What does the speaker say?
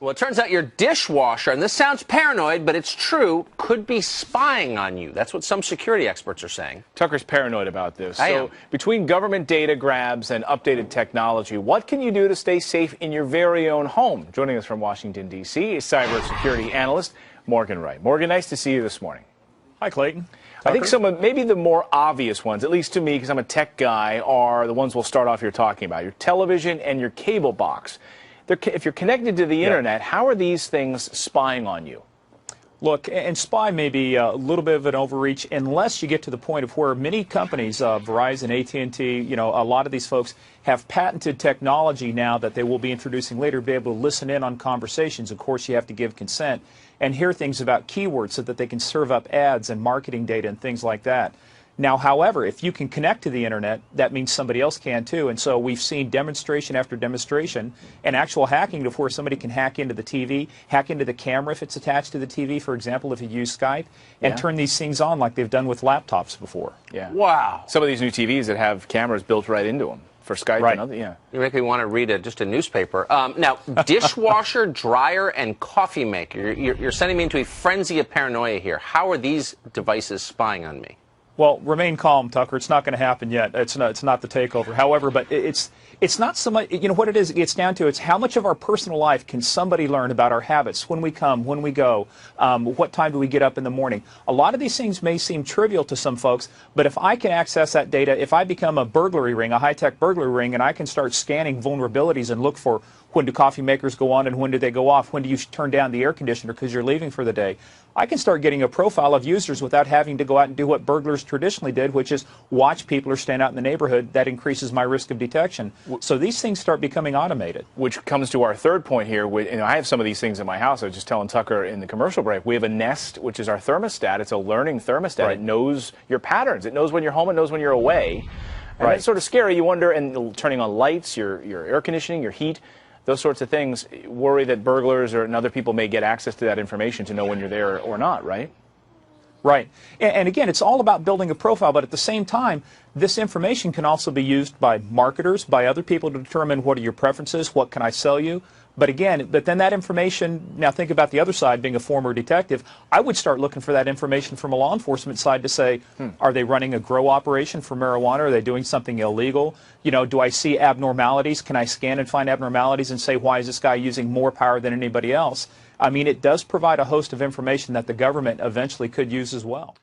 Well, it turns out your dishwasher, and this sounds paranoid, but it's true, could be spying on you. That's what some security experts are saying. Tucker's paranoid about this. I am. Between government data grabs and updated technology, what can you do to stay safe in your very own home? Joining us from Washington, D.C. is cybersecurity analyst Morgan Wright. Morgan, nice to see you this morning. Hi, Clayton. I think some of maybe the more obvious ones, at least to me, because I'm a tech guy, are the ones we'll start off here talking about, your television and your cable box. If you're connected to the internet, how are these things spying on you? Look, and spy may be a little bit of an overreach unless you get to the point of where many companies, Verizon, AT&T, a lot of these folks have patented technology now that they will be introducing later to be able to listen in on conversations. Of course, you have to give consent and hear things about keywords so that they can serve up ads and marketing data and things like that. Now, however, if you can connect to the internet, that means somebody else can too. And so we've seen demonstration after demonstration and actual hacking to where somebody can hack into the TV, hack into the camera if it's attached to the TV, for example, if you use Skype, and turn these things on like they've done with laptops before. Yeah. Wow. Some of these new TVs that have cameras built right into them for Skype and other, You make me want to read just a newspaper. Now, dishwasher, dryer, and coffee maker. You're sending me into a frenzy of paranoia here. How are these devices spying on me? Well, remain calm, Tucker. It's not going to happen yet. It's not the takeover. However, but it's not so much, what it is, it gets down to, it's how much of our personal life can somebody learn about our habits, when we come, when we go, what time do we get up in the morning. A lot of these things may seem trivial to some folks, but if I can access that data, if I become a burglary ring, a high-tech burglary ring, and I can start scanning vulnerabilities and look for when do coffee makers go on and when do they go off, when do you turn down the air conditioner because you're leaving for the day, I can start getting a profile of users without having to go out and do what burglars traditionally did, which is watch people or stand out in the neighborhood. That increases my risk of detection. So these things start becoming automated. Which comes to our third point here. I have some of these things in my house. I was just telling Tucker in the commercial break. We have a Nest, which is our thermostat. It's a learning thermostat. It knows your patterns. It knows when you're home. It knows when you're away. And that's sort of scary. You wonder, and turning on lights, your air conditioning, your heat, those sorts of things, worry that burglars and other people may get access to that information to know when you're there or not, right? Right. And again, it's all about building a profile, but at the same time, this information can also be used by marketers, by other people to determine what are your preferences, what can I sell you. But again, then that information, now think about the other side, being a former detective, I would start looking for that information from a law enforcement side to say, are they running a grow operation for marijuana? Are they doing something illegal? Do I see abnormalities? Can I scan and find abnormalities and say, why is this guy using more power than anybody else? I mean, it does provide a host of information that the government eventually could use as well.